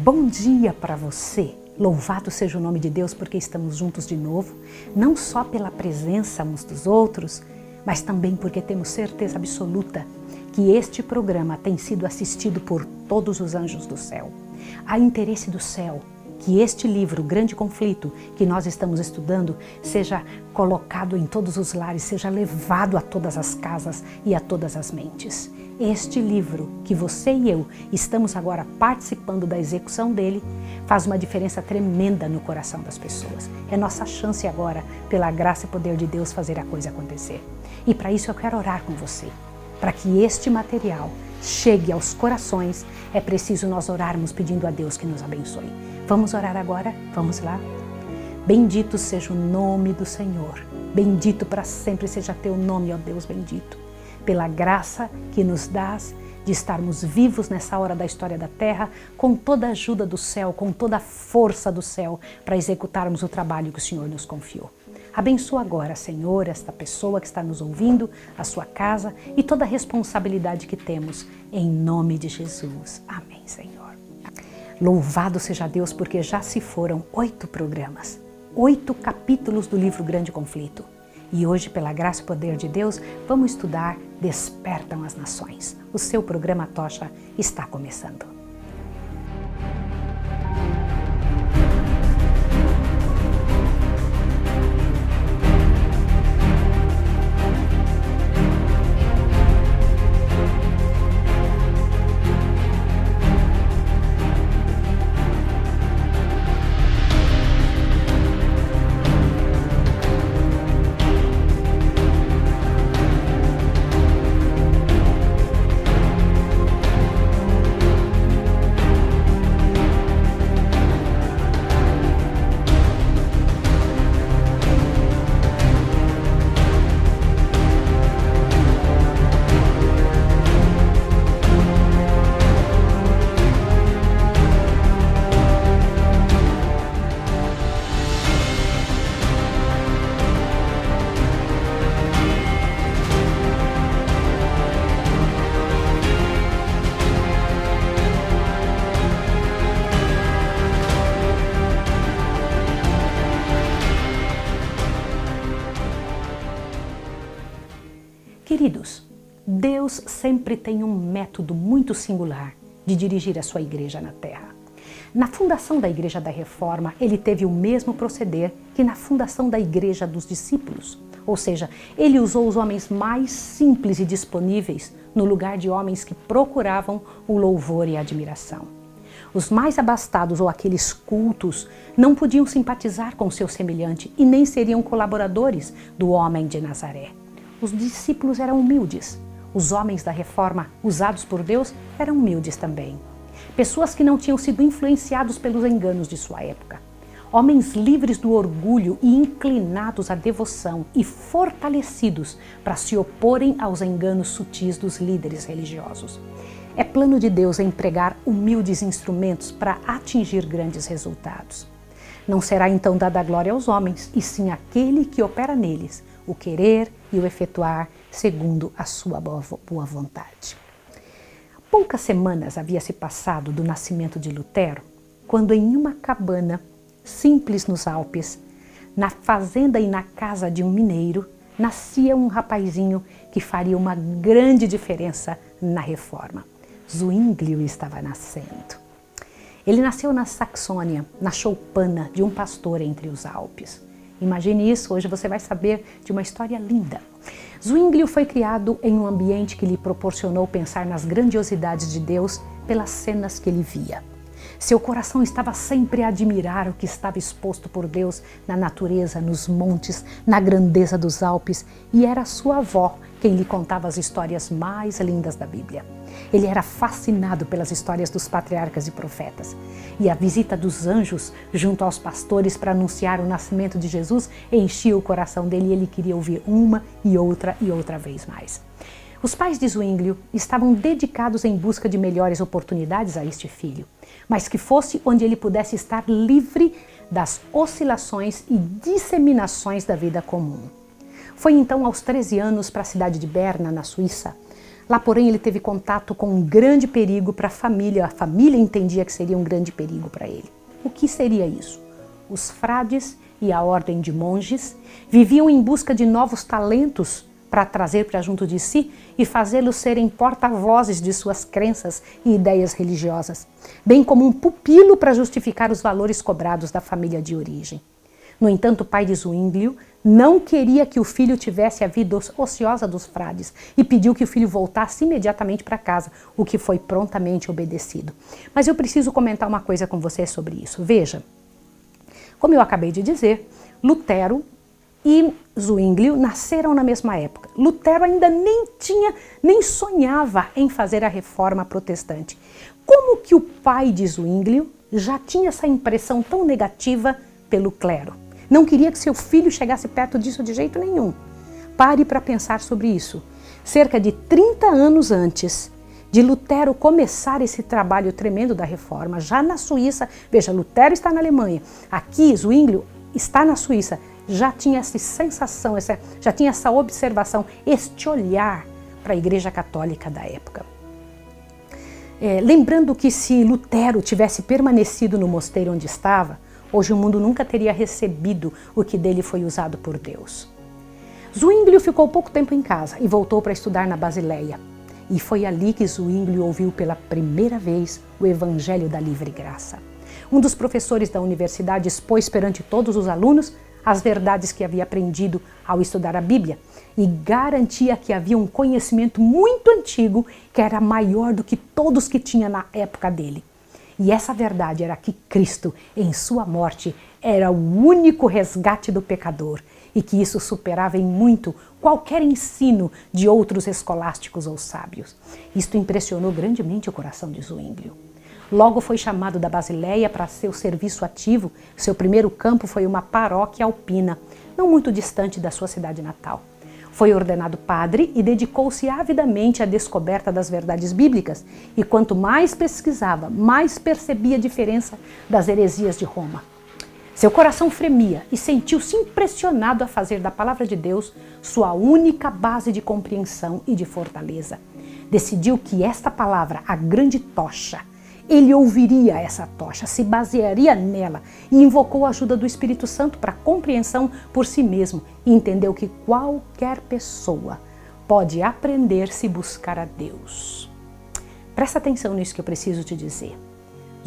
Bom dia para você! Louvado seja o nome de Deus porque estamos juntos de novo, não só pela presença uns dos outros, mas também porque temos certeza absoluta que este programa tem sido assistido por todos os anjos do céu. Há interesse do céu que este livro, Grande Conflito, que nós estamos estudando, seja colocado em todos os lares, seja levado a todas as casas e a todas as mentes. Este livro, que você e eu estamos agora participando da execução dele, faz uma diferença tremenda no coração das pessoas. É nossa chance agora, pela graça e poder de Deus, fazer a coisa acontecer. E para isso eu quero orar com você. Para que este material chegue aos corações, é preciso nós orarmos pedindo a Deus que nos abençoe. Vamos orar agora? Vamos lá? Bendito seja o nome do Senhor. Bendito para sempre seja teu nome, ó Deus bendito. Pela graça que nos dás de estarmos vivos nessa hora da história da terra, com toda a ajuda do céu, com toda a força do céu, para executarmos o trabalho que o Senhor nos confiou. Abençoa agora, Senhor, esta pessoa que está nos ouvindo, a sua casa e toda a responsabilidade que temos, em nome de Jesus. Amém, Senhor. Louvado seja Deus, porque já se foram 8 programas, 8 capítulos do livro Grande Conflito. E hoje, pela graça e poder de Deus, vamos estudar Despertam as Nações. O seu programa Tocha está começando. Queridos, Deus sempre tem um método muito singular de dirigir a sua igreja na terra. Na fundação da Igreja da Reforma, ele teve o mesmo proceder que na fundação da Igreja dos Discípulos. Ou seja, ele usou os homens mais simples e disponíveis no lugar de homens que procuravam o louvor e a admiração. Os mais abastados ou aqueles cultos não podiam simpatizar com seu semelhante e nem seriam colaboradores do homem de Nazaré. Os discípulos eram humildes. Os homens da Reforma, usados por Deus, eram humildes também. Pessoas que não tinham sido influenciados pelos enganos de sua época. Homens livres do orgulho e inclinados à devoção e fortalecidos para se oporem aos enganos sutis dos líderes religiosos. É plano de Deus empregar humildes instrumentos para atingir grandes resultados. Não será então dada a glória aos homens, e sim àquele que opera neles, o querer e o efetuar segundo a sua boa vontade. Poucas semanas havia se passado do nascimento de Lutero, quando em uma cabana simples nos Alpes, na fazenda e na casa de um mineiro, nascia um rapazinho que faria uma grande diferença na reforma. Zwinglio estava nascendo. Ele nasceu na Saxônia, na choupana de um pastor entre os Alpes. Imagine isso, hoje você vai saber de uma história linda. Zwinglio foi criado em um ambiente que lhe proporcionou pensar nas grandiosidades de Deus pelas cenas que ele via. Seu coração estava sempre a admirar o que estava exposto por Deus na natureza, nos montes, na grandeza dos Alpes, e era sua avó quem lhe contava as histórias mais lindas da Bíblia. Ele era fascinado pelas histórias dos patriarcas e profetas. E a visita dos anjos junto aos pastores para anunciar o nascimento de Jesus enchia o coração dele e ele queria ouvir uma e outra vez mais. Os pais de Zwinglio estavam dedicados em busca de melhores oportunidades a este filho, mas que fosse onde ele pudesse estar livre das oscilações e disseminações da vida comum. Foi então aos 13 anos para a cidade de Berna, na Suíça, Lá, porém, ele teve contato com um grande perigo para a família entendia que seria um grande perigo para ele. O que seria isso? Os frades e a ordem de monges viviam em busca de novos talentos para trazer para junto de si e fazê-los serem porta-vozes de suas crenças e ideias religiosas, bem como um pupilo para justificar os valores cobrados da família de origem. No entanto, o pai de Zwinglio não queria que o filho tivesse a vida ociosa dos frades e pediu que o filho voltasse imediatamente para casa, o que foi prontamente obedecido. Mas eu preciso comentar uma coisa com você sobre isso. Veja, como eu acabei de dizer, Lutero e Zwinglio nasceram na mesma época. Lutero ainda nem sonhava em fazer a reforma protestante. Como que o pai de Zwinglio já tinha essa impressão tão negativa pelo clero? Não queria que seu filho chegasse perto disso de jeito nenhum. Pare para pensar sobre isso. Cerca de 30 anos antes de Lutero começar esse trabalho tremendo da reforma, já na Suíça, veja, Lutero está na Alemanha, aqui Zwinglio está na Suíça, já tinha essa sensação, já tinha essa observação, este olhar para a Igreja Católica da época. Lembrando que se Lutero tivesse permanecido no mosteiro onde estava, hoje o mundo nunca teria recebido o que dele foi usado por Deus. Zwinglio ficou pouco tempo em casa e voltou para estudar na Basileia. E foi ali que Zwinglio ouviu pela primeira vez o Evangelho da Livre Graça. Um dos professores da universidade expôs perante todos os alunos as verdades que havia aprendido ao estudar a Bíblia e garantia que havia um conhecimento muito antigo que era maior do que todos que tinha na época dele. E essa verdade era que Cristo, em sua morte, era o único resgate do pecador e que isso superava em muito qualquer ensino de outros escolásticos ou sábios. Isto impressionou grandemente o coração de Zwinglio. Logo foi chamado da Basileia para seu serviço ativo. Seu primeiro campo foi uma paróquia alpina, não muito distante da sua cidade natal. Foi ordenado padre e dedicou-se avidamente à descoberta das verdades bíblicas. E quanto mais pesquisava, mais percebia a diferença das heresias de Roma. Seu coração fremia e sentiu-se impressionado a fazer da palavra de Deus sua única base de compreensão e de fortaleza. Decidiu que esta palavra, a grande tocha, ele ouviria essa tocha, se basearia nela e invocou a ajuda do Espírito Santo para compreensão por si mesmo e entendeu que qualquer pessoa pode aprender se buscar a Deus. Presta atenção nisso que eu preciso te dizer.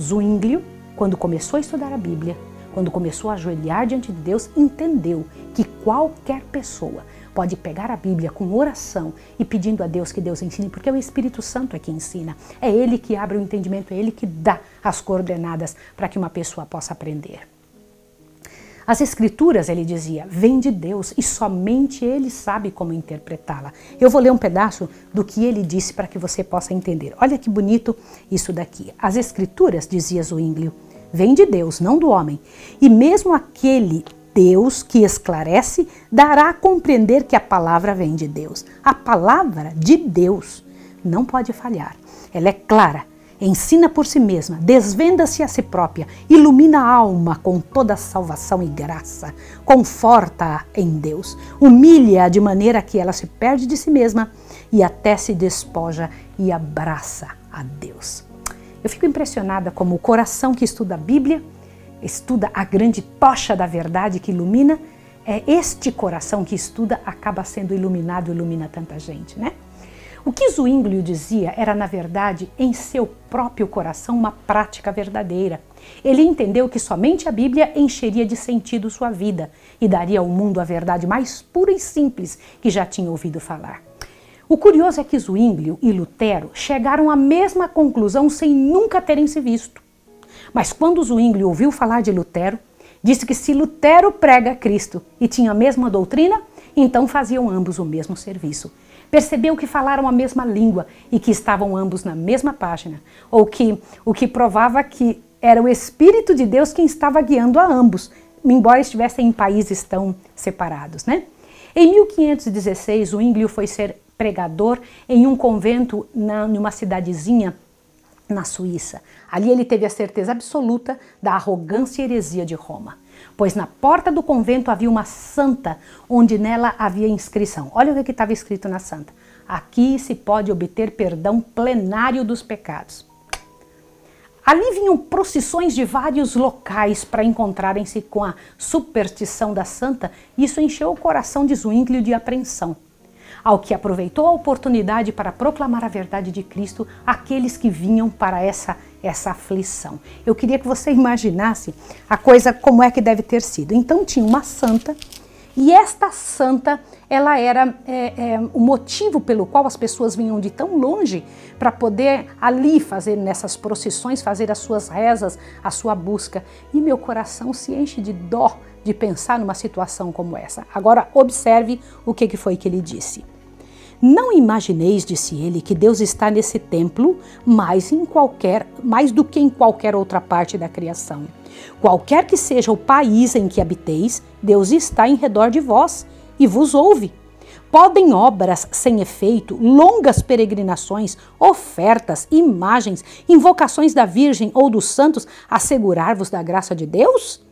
Zwinglio, quando começou a estudar a Bíblia, quando começou a ajoelhar diante de Deus, entendeu que qualquer pessoa pode pegar a Bíblia com oração e pedindo a Deus que Deus ensine, porque é o Espírito Santo é que ensina. É Ele que abre o entendimento, é Ele que dá as coordenadas para que uma pessoa possa aprender. As Escrituras, ele dizia, vêm de Deus e somente Ele sabe como interpretá-la. Eu vou ler um pedaço do que ele disse para que você possa entender. Olha que bonito isso daqui. As Escrituras, dizia Zwinglio, vêm de Deus, não do homem. E mesmo aquele Deus que esclarece dará a compreender que a palavra vem de Deus. A palavra de Deus não pode falhar. Ela é clara, ensina por si mesma, desvenda-se a si própria, ilumina a alma com toda a salvação e graça, conforta-a em Deus, humilha-a de maneira que ela se perde de si mesma e até se despoja e abraça a Deus. Eu fico impressionada como o coração que estuda a Bíblia, estuda a grande tocha da verdade que ilumina, este coração que estuda acaba sendo iluminado e ilumina tanta gente, né? O que Zwinglio dizia era, na verdade, em seu próprio coração, uma prática verdadeira. Ele entendeu que somente a Bíblia encheria de sentido sua vida e daria ao mundo a verdade mais pura e simples que já tinha ouvido falar. O curioso é que Zwinglio e Lutero chegaram à mesma conclusão sem nunca terem se visto. Mas quando Zwinglio ouviu falar de Lutero, disse que se Lutero prega Cristo e tinha a mesma doutrina, então faziam ambos o mesmo serviço. Percebeu que falaram a mesma língua e que estavam ambos na mesma página, o que provava que era o Espírito de Deus quem estava guiando a ambos, embora estivessem em países tão separados, né? Em 1516, Zwinglio foi ser pregador em um convento numa cidadezinha na Suíça. Ali ele teve a certeza absoluta da arrogância e heresia de Roma, pois na porta do convento havia uma santa, onde nela havia inscrição. Olha o que estava escrito na santa. Aqui se pode obter perdão plenário dos pecados. Ali vinham procissões de vários locais para encontrarem-se com a superstição da santa, e isso encheu o coração de Zwinglio de apreensão, ao que aproveitou a oportunidade para proclamar a verdade de Cristo àqueles que vinham para essa aflição. Eu queria que você imaginasse a coisa como é que deve ter sido. Então tinha uma santa, e esta santa, ela era o motivo pelo qual as pessoas vinham de tão longe para poder ali fazer nessas procissões, fazer as suas rezas, a sua busca. E meu coração se enche de dó de pensar numa situação como essa. Agora observe o que foi que ele disse. Não imagineis, disse ele, que Deus está nesse templo mais do que em qualquer outra parte da criação. Qualquer que seja o país em que habiteis, Deus está em redor de vós e vos ouve. Podem obras sem efeito, longas peregrinações, ofertas, imagens, invocações da Virgem ou dos santos assegurar-vos da graça de Deus?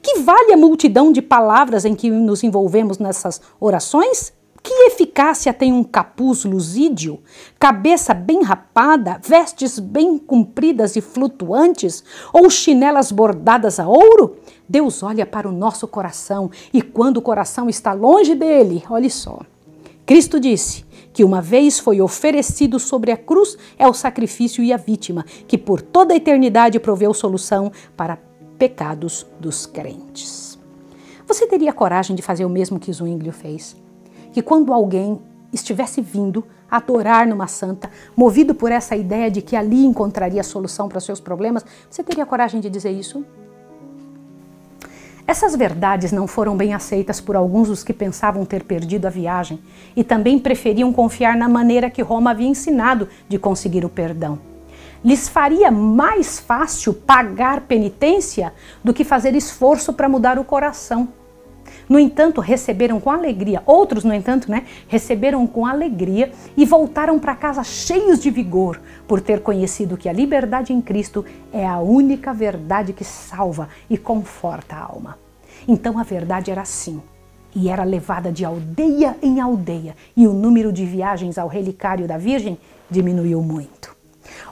Que vale a multidão de palavras em que nos envolvemos nessas orações? Que eficácia tem um capuzlusídio, cabeça bem rapada, vestes bem compridas e flutuantes, ou chinelas bordadas a ouro? Deus olha para o nosso coração, e quando o coração está longe dele, olhe só. Cristo disse que uma vez foi oferecido sobre a cruz é o sacrifício e a vítima, que por toda a eternidade proveu solução para pecados dos crentes. Você teria coragem de fazer o mesmo que Zwinglio fez? Que quando alguém estivesse vindo adorar numa santa, movido por essa ideia de que ali encontraria solução para os seus problemas, você teria coragem de dizer isso? Essas verdades não foram bem aceitas por alguns dos que pensavam ter perdido a viagem e também preferiam confiar na maneira que Roma havia ensinado de conseguir o perdão. Lhes faria mais fácil pagar penitência do que fazer esforço para mudar o coração. No entanto, receberam com alegria, outros, no entanto, receberam com alegria e voltaram para casa cheios de vigor, por ter conhecido que a liberdade em Cristo é a única verdade que salva e conforta a alma. Então a verdade era assim, e era levada de aldeia em aldeia, e o número de viagens ao relicário da Virgem diminuiu muito.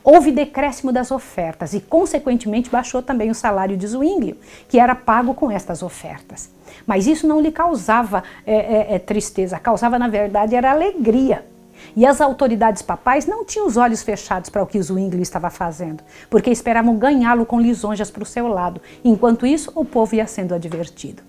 Houve decréscimo das ofertas e, consequentemente, baixou também o salário de Zwinglio, que era pago com estas ofertas. Mas isso não lhe causava tristeza, causava, na verdade, era alegria. E as autoridades papais não tinham os olhos fechados para o que Zwinglio estava fazendo, porque esperavam ganhá-lo com lisonjas para o seu lado. Enquanto isso, o povo ia sendo advertido.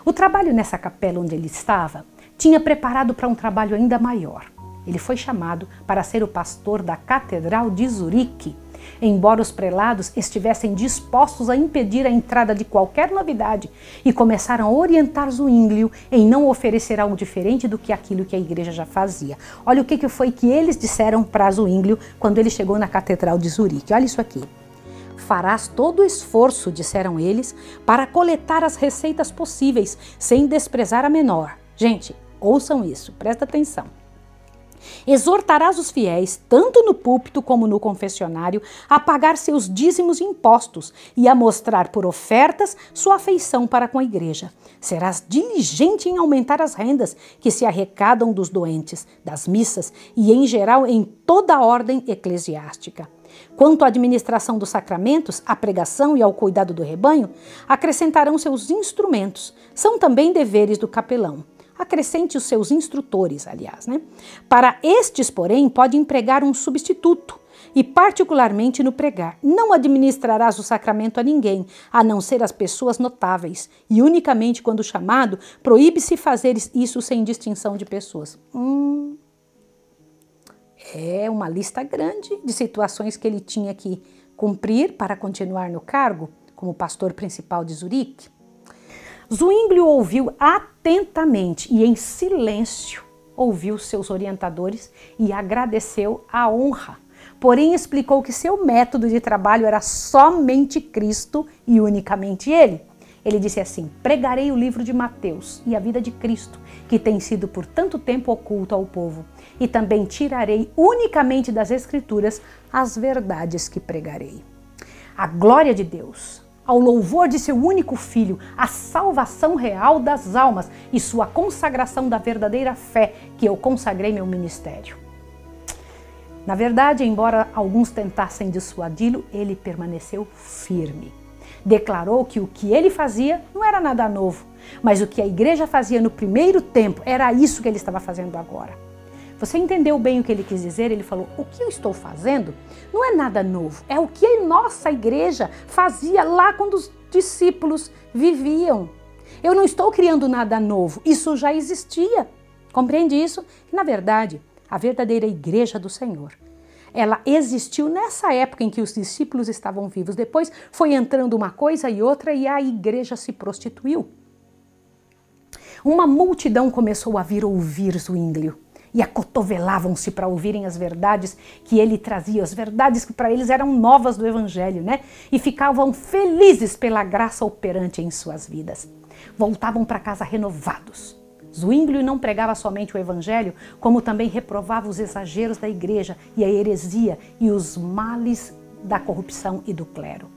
O trabalho nessa capela onde ele estava tinha preparado para um trabalho ainda maior. Ele foi chamado para ser o pastor da Catedral de Zurique, embora os prelados estivessem dispostos a impedir a entrada de qualquer novidade e começaram a orientar Zwinglio em não oferecer algo diferente do que aquilo que a igreja já fazia. Olha o que foi que eles disseram para Zwinglio quando ele chegou na Catedral de Zurique. Olha isso aqui. Farás todo o esforço, disseram eles, para coletar as receitas possíveis, sem desprezar a menor. Gente, ouçam isso, presta atenção. Exortarás os fiéis, tanto no púlpito como no confessionário, a pagar seus dízimos e impostos e a mostrar por ofertas sua afeição para com a igreja. Serás diligente em aumentar as rendas que se arrecadam dos doentes, das missas e, em geral, em toda a ordem eclesiástica. Quanto à administração dos sacramentos, à pregação e ao cuidado do rebanho, acrescentarão seus instrumentos. São também deveres do capelão. Acrescente os seus instrutores, aliás, Para estes, porém, pode empregar um substituto, e particularmente no pregar. Não administrarás o sacramento a ninguém, a não ser as pessoas notáveis, e unicamente quando chamado, proíbe-se fazer isso sem distinção de pessoas. É uma lista grande de situações que ele tinha que cumprir para continuar no cargo como pastor principal de Zurique. Zwinglio ouviu atentamente e em silêncio ouviu seus orientadores e agradeceu a honra. Porém, explicou que seu método de trabalho era somente Cristo e unicamente Ele. Ele disse assim: pregarei o livro de Mateus e a vida de Cristo, que tem sido por tanto tempo oculto ao povo, e também tirarei unicamente das Escrituras as verdades que pregarei. A glória de Deus, ao louvor de seu único Filho, a salvação real das almas e sua consagração da verdadeira fé que eu consagrei meu ministério. Na verdade, embora alguns tentassem dissuadi-lo, ele permaneceu firme. Declarou que o que ele fazia não era nada novo, mas o que a igreja fazia no primeiro tempo era isso que ele estava fazendo agora. Você entendeu bem o que ele quis dizer? Ele falou, o que eu estou fazendo não é nada novo, é o que a nossa igreja fazia lá quando os discípulos viviam. Eu não estou criando nada novo, isso já existia. Compreende isso? Na verdade, a verdadeira igreja do Senhor, ela existiu nessa época em que os discípulos estavam vivos. Depois foi entrando uma coisa e outra e a igreja se prostituiu. Uma multidão começou a vir ouvir Zwinglio e acotovelavam-se para ouvirem as verdades que ele trazia, as verdades que para eles eram novas do Evangelho, né? E ficavam felizes pela graça operante em suas vidas. Voltavam para casa renovados. Zwinglio não pregava somente o Evangelho, como também reprovava os exageros da igreja e a heresia e os males da corrupção e do clero.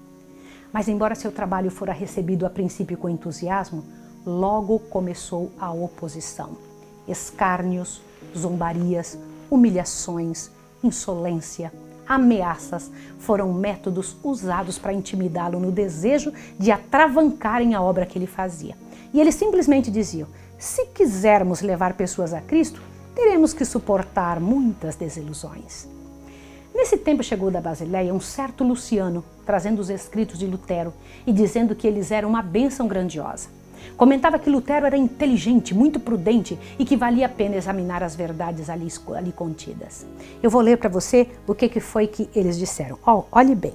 Mas embora seu trabalho fora recebido a princípio com entusiasmo, logo começou a oposição. Escárnios, zombarias, humilhações, insolência, ameaças foram métodos usados para intimidá-lo no desejo de atravancarem a obra que ele fazia. E eles simplesmente diziam, se quisermos levar pessoas a Cristo, teremos que suportar muitas desilusões. Nesse tempo chegou da Basileia um certo Luciano, trazendo os escritos de Lutero e dizendo que eles eram uma bênção grandiosa. Comentava que Lutero era inteligente, muito prudente e que valia a pena examinar as verdades ali contidas. Eu vou ler para você o que foi que eles disseram. Olhe bem,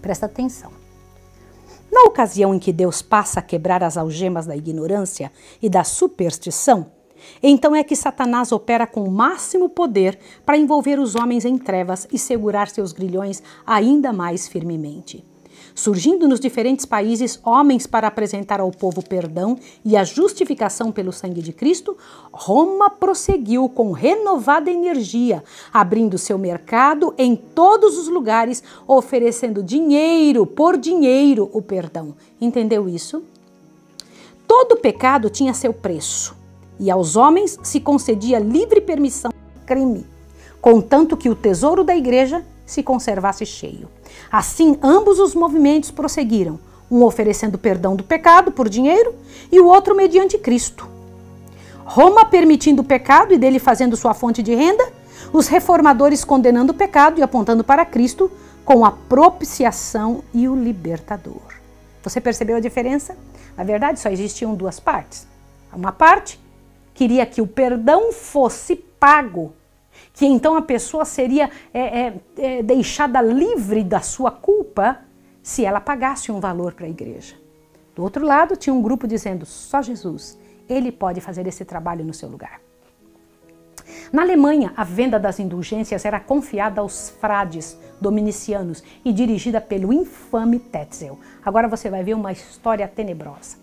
presta atenção. Na ocasião em que Deus passa a quebrar as algemas da ignorância e da superstição, então é que Satanás opera com o máximo poder para envolver os homens em trevas e segurar seus grilhões ainda mais firmemente. Surgindo nos diferentes países homens para apresentar ao povo perdão e a justificação pelo sangue de Cristo, Roma prosseguiu com renovada energia, abrindo seu mercado em todos os lugares, oferecendo dinheiro por dinheiro o perdão. Entendeu isso? Todo pecado tinha seu preço, e aos homens se concedia livre permissão do crime, contanto que o tesouro da igreja se conservasse cheio. Assim, ambos os movimentos prosseguiram, um oferecendo perdão do pecado por dinheiro e o outro mediante Cristo. Roma permitindo o pecado e dele fazendo sua fonte de renda, os reformadores condenando o pecado e apontando para Cristo com a propiciação e o libertador. Você percebeu a diferença? Na verdade, só existiam duas partes. Uma parte queria que o perdão fosse pago, que então a pessoa seria deixada livre da sua culpa se ela pagasse um valor para a igreja. Do outro lado, tinha um grupo dizendo, só Jesus, ele pode fazer esse trabalho no seu lugar. Na Alemanha, a venda das indulgências era confiada aos frades dominicianos e dirigida pelo infame Tetzel. Agora você vai ver uma história tenebrosa.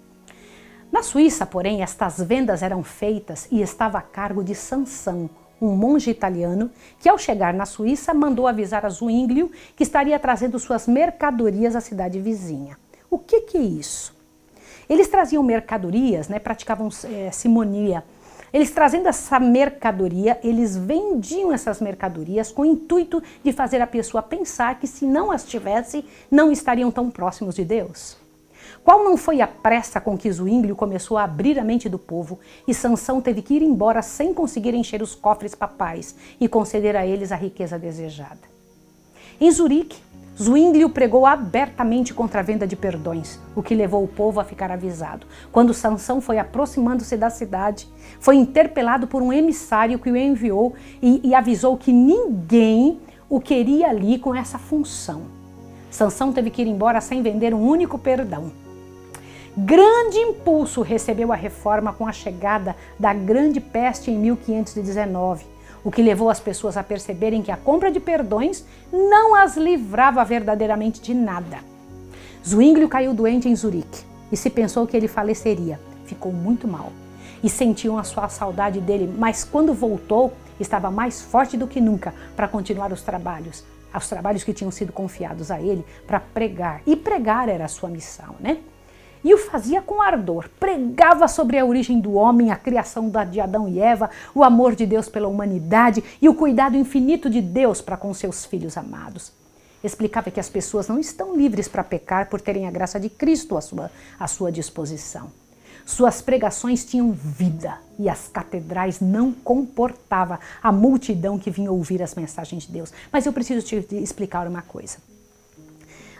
Na Suíça, porém, estas vendas eram feitas e estava a cargo de Sansão, um monge italiano que, ao chegar na Suíça, mandou avisar a Zwinglio que estaria trazendo suas mercadorias à cidade vizinha. O que é isso? Eles traziam mercadorias, praticavam simonia. Eles trazendo essa mercadoria, eles vendiam essas mercadorias com o intuito de fazer a pessoa pensar que se não as tivesse, não estariam tão próximos de Deus. Qual não foi a pressa com que Zwinglio começou a abrir a mente do povo e Sansão teve que ir embora sem conseguir encher os cofres papais e conceder a eles a riqueza desejada? Em Zurique, Zwinglio pregou abertamente contra a venda de perdões, o que levou o povo a ficar avisado. Quando Sansão foi aproximando-se da cidade, foi interpelado por um emissário que o enviou e avisou que ninguém o queria ali com essa função. Sansão teve que ir embora sem vender um único perdão. Grande impulso recebeu a reforma com a chegada da grande peste em 1519, o que levou as pessoas a perceberem que a compra de perdões não as livrava verdadeiramente de nada. Zwinglio caiu doente em Zurique e se pensou que ele faleceria. Ficou muito mal e sentiam a sua saudade dele, mas quando voltou, estava mais forte do que nunca para continuar os trabalhos que tinham sido confiados a ele para pregar. E pregar era a sua missão, E o fazia com ardor, pregava sobre a origem do homem, a criação de Adão e Eva, o amor de Deus pela humanidade e o cuidado infinito de Deus para com seus filhos amados. Explicava que as pessoas não estão livres para pecar por terem a graça de Cristo à sua disposição. Suas pregações tinham vida e as catedrais não comportavam a multidão que vinha ouvir as mensagens de Deus. Mas eu preciso te explicar uma coisa.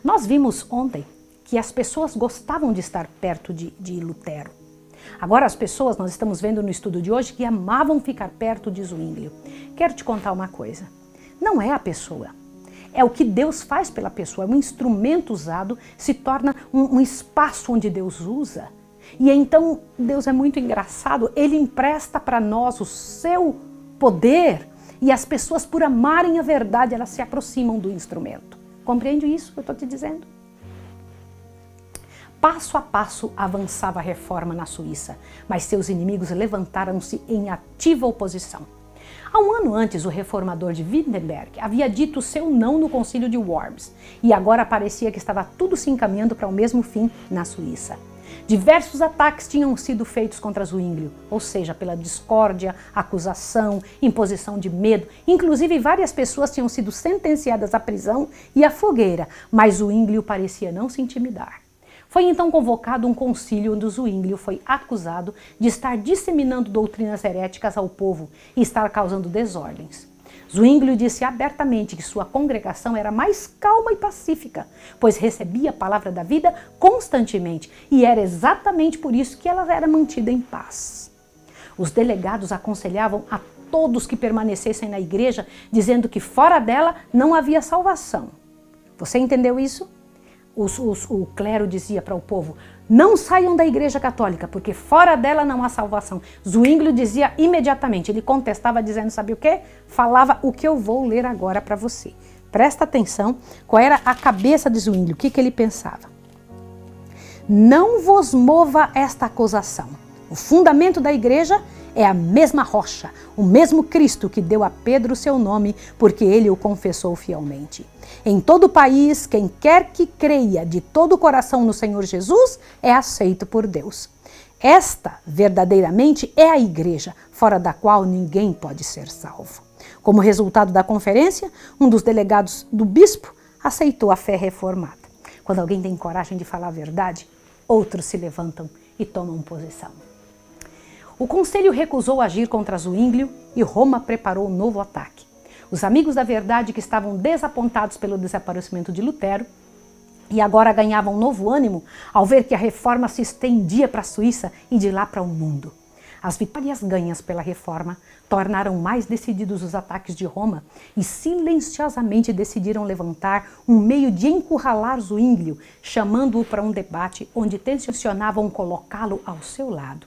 Nós vimos ontem que as pessoas gostavam de estar perto de Lutero. Agora as pessoas, nós estamos vendo no estudo de hoje, que amavam ficar perto de Zwinglio. Quero te contar uma coisa. Não é a pessoa. É o que Deus faz pela pessoa. Um instrumento usado se torna um espaço onde Deus usa. E então Deus é muito engraçado. Ele empresta para nós o seu poder e as pessoas, por amarem a verdade, elas se aproximam do instrumento. Compreende isso que eu estou te dizendo? Passo a passo avançava a reforma na Suíça, mas seus inimigos levantaram-se em ativa oposição. Há um ano antes, o reformador de Wittenberg havia dito seu não no concílio de Worms, e agora parecia que estava tudo se encaminhando para o mesmo fim na Suíça. Diversos ataques tinham sido feitos contra Zwinglio, ou seja, pela discórdia, acusação, imposição de medo. Inclusive, várias pessoas tinham sido sentenciadas à prisão e à fogueira, mas Zwinglio parecia não se intimidar. Foi então convocado um concílio onde Zwinglio foi acusado de estar disseminando doutrinas heréticas ao povo e estar causando desordens. Zwinglio disse abertamente que sua congregação era mais calma e pacífica, pois recebia a palavra da vida constantemente e era exatamente por isso que ela era mantida em paz. Os delegados aconselhavam a todos que permanecessem na igreja, dizendo que fora dela não havia salvação. Você entendeu isso? O clero dizia para o povo, não saiam da igreja católica, porque fora dela não há salvação. Zwinglio dizia imediatamente, ele contestava dizendo, sabe o quê? Falava o que eu vou ler agora para você. Presta atenção, qual era a cabeça de Zwinglio, o que ele pensava. Não vos mova esta acusação. O fundamento da igreja é a mesma rocha, o mesmo Cristo que deu a Pedro o seu nome, porque ele o confessou fielmente. Em todo o país, quem quer que creia de todo o coração no Senhor Jesus é aceito por Deus. Esta, verdadeiramente, é a igreja, fora da qual ninguém pode ser salvo. Como resultado da conferência, um dos delegados do bispo aceitou a fé reformada. Quando alguém tem coragem de falar a verdade, outros se levantam e tomam posição. O conselho recusou agir contra Zwinglio e Roma preparou um novo ataque. Os amigos da verdade, que estavam desapontados pelo desaparecimento de Lutero e agora ganhavam novo ânimo ao ver que a reforma se estendia para a Suíça e de lá para o mundo. As vitórias ganhas pela reforma tornaram mais decididos os ataques de Roma e silenciosamente decidiram levantar um meio de encurralar Zwinglio, chamando-o para um debate onde tensionavam colocá-lo ao seu lado.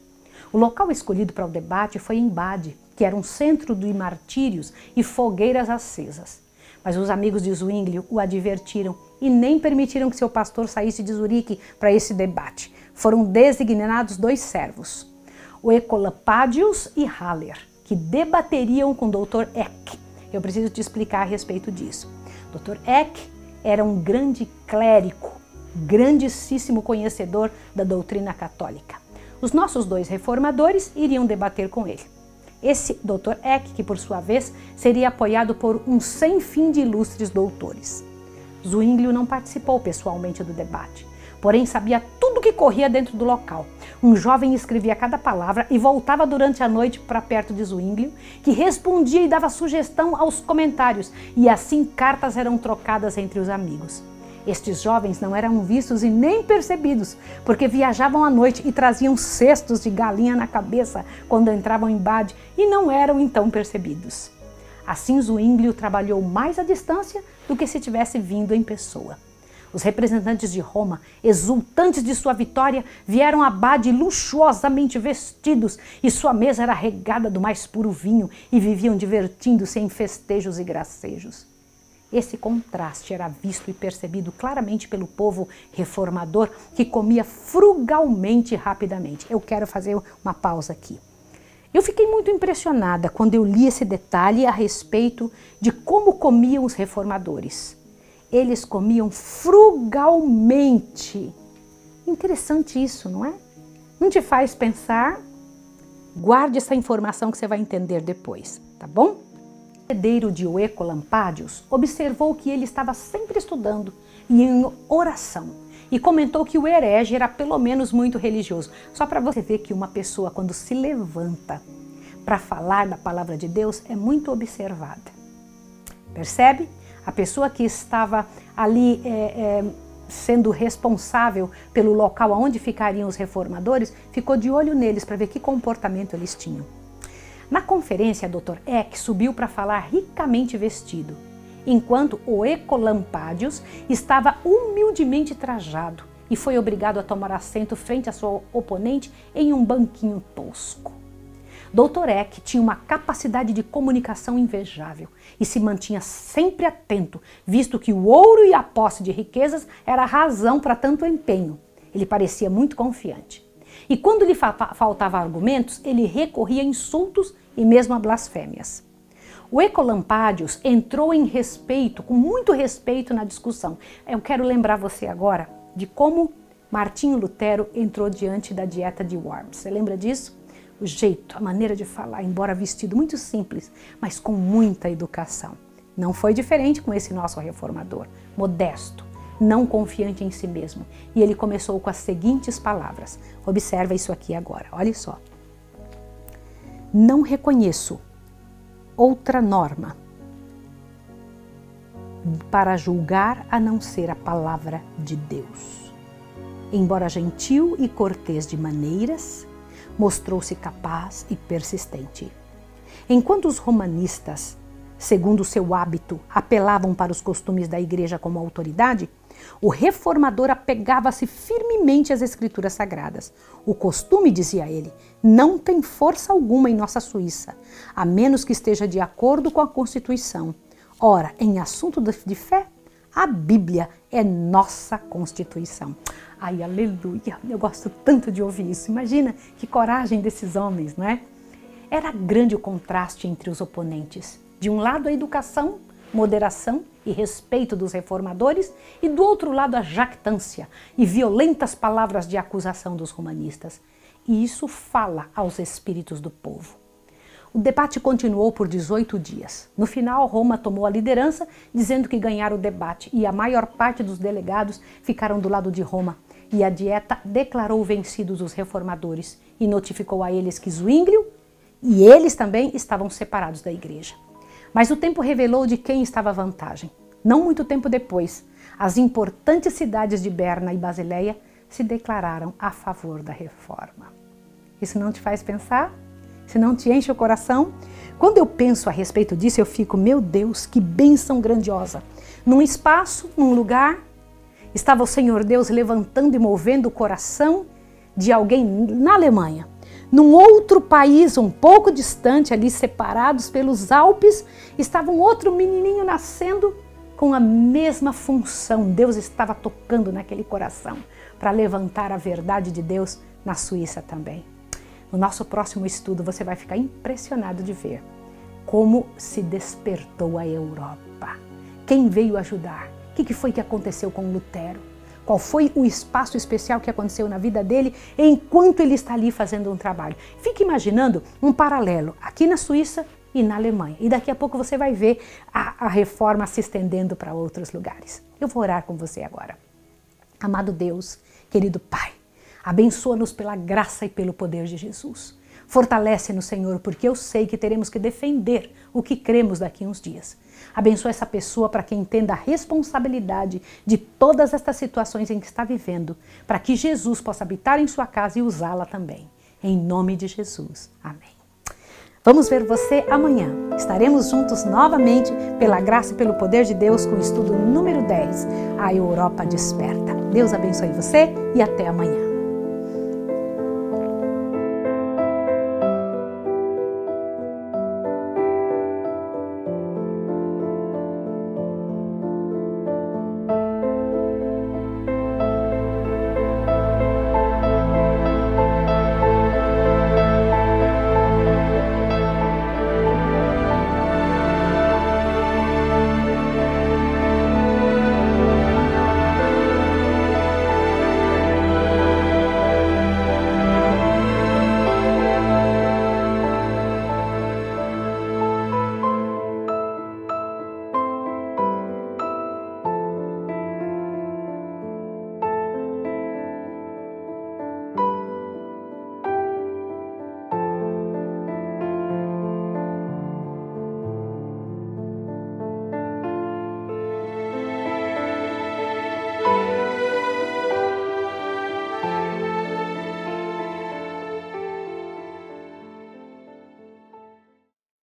O local escolhido para o debate foi em Bade, que era um centro de martírios e fogueiras acesas. Mas os amigos de Zwinglio o advertiram e nem permitiram que seu pastor saísse de Zurique para esse debate. Foram designados 2 servos, o Ecolapadius e Haller, que debateriam com o Dr. Eck. Eu preciso te explicar a respeito disso. Dr. Eck era um grande clérigo, grandíssimo conhecedor da doutrina católica. Os nossos 2 reformadores iriam debater com ele. Esse Dr. Eck, que por sua vez seria apoiado por um sem fim de ilustres doutores. Zwinglio não participou pessoalmente do debate, porém sabia tudo o que corria dentro do local. Um jovem escrevia cada palavra e voltava durante a noite para perto de Zwinglio, que respondia e dava sugestão aos comentários, e assim cartas eram trocadas entre os amigos. Estes jovens não eram vistos e nem percebidos, porque viajavam à noite e traziam cestos de galinha na cabeça quando entravam em Bade e não eram então percebidos. Assim Zwinglio trabalhou mais à distância do que se tivesse vindo em pessoa. Os representantes de Roma, exultantes de sua vitória, vieram a Bade luxuosamente vestidos e sua mesa era regada do mais puro vinho e viviam divertindo-se em festejos e gracejos. Esse contraste era visto e percebido claramente pelo povo reformador, que comia frugalmente e rapidamente. Eu quero fazer uma pausa aqui. Eu fiquei muito impressionada quando eu li esse detalhe a respeito de como comiam os reformadores. Eles comiam frugalmente. Interessante isso, não é? Não te faz pensar? Guarde essa informação que você vai entender depois, tá bom? O herdeiro de Oecolampadius observou que ele estava sempre estudando e em oração e comentou que o herege era pelo menos muito religioso. Só para você ver que uma pessoa, quando se levanta para falar da palavra de Deus, é muito observada. Percebe? A pessoa que estava ali sendo responsável pelo local onde ficariam os reformadores, ficou de olho neles para ver que comportamento eles tinham. Na conferência, Dr. Eck subiu para falar ricamente vestido, enquanto Oecolampadius estava humildemente trajado e foi obrigado a tomar assento frente à sua oponente em um banquinho tosco. Dr. Eck tinha uma capacidade de comunicação invejável e se mantinha sempre atento, visto que o ouro e a posse de riquezas era a razão para tanto empenho. Ele parecia muito confiante. E quando lhe faltavam argumentos, ele recorria a insultos e mesmo a blasfêmias. O Oecolampadius entrou em respeito, com muito respeito na discussão. Eu quero lembrar você agora de como Martinho Lutero entrou diante da dieta de Worms. Você lembra disso? O jeito, a maneira de falar, embora vestido muito simples, mas com muita educação. Não foi diferente com esse nosso reformador, modesto, não confiante em si mesmo. E ele começou com as seguintes palavras. Observa isso aqui agora, olha só. Não reconheço outra norma para julgar a não ser a palavra de Deus. Embora gentil e cortês de maneiras, mostrou-se capaz e persistente. Enquanto os romanistas, segundo seu hábito, apelavam para os costumes da igreja como autoridade, o reformador apegava-se firmemente às escrituras sagradas. O costume, dizia ele, não tem força alguma em nossa Suíça, a menos que esteja de acordo com a Constituição. Ora, em assunto de fé, a Bíblia é nossa Constituição. Ai, aleluia! Eu gosto tanto de ouvir isso. Imagina que coragem desses homens, não é? Era grande o contraste entre os oponentes. De um lado, a educação, moderação e respeito dos reformadores, e do outro lado, a jactância e violentas palavras de acusação dos romanistas. E isso fala aos espíritos do povo. O debate continuou por 18 dias. No final, Roma tomou a liderança, dizendo que ganhara o debate, e a maior parte dos delegados ficaram do lado de Roma. E a dieta declarou vencidos os reformadores e notificou a eles que Zwinglio e eles também estavam separados da igreja. Mas o tempo revelou de quem estava a vantagem. Não muito tempo depois, as importantes cidades de Berna e Basileia se declararam a favor da reforma. Isso não te faz pensar? Se não te enche o coração? Quando eu penso a respeito disso, eu fico, meu Deus, que bênção grandiosa. Num espaço, num lugar, estava o Senhor Deus levantando e movendo o coração de alguém na Alemanha. Num outro país, um pouco distante, ali separados pelos Alpes, estava um outro menininho nascendo com a mesma função. Deus estava tocando naquele coração para levantar a verdade de Deus na Suíça também. No nosso próximo estudo, você vai ficar impressionado de ver como se despertou a Europa. Quem veio ajudar? O que foi que aconteceu com Lutero? Qual foi o espaço especial que aconteceu na vida dele enquanto ele está ali fazendo um trabalho? Fique imaginando um paralelo aqui na Suíça e na Alemanha. E daqui a pouco você vai ver a reforma se estendendo para outros lugares. Eu vou orar com você agora. Amado Deus, querido Pai, abençoa-nos pela graça e pelo poder de Jesus. Fortalece-nos, Senhor, porque eu sei que teremos que defender o que cremos daqui a uns dias. Abençoa essa pessoa para que entenda a responsabilidade de todas estas situações em que está vivendo, para que Jesus possa habitar em sua casa e usá-la também. Em nome de Jesus. Amém. Vamos ver você amanhã. Estaremos juntos novamente, pela graça e pelo poder de Deus, com o estudo número 10, A Europa Desperta. Deus abençoe você e até amanhã.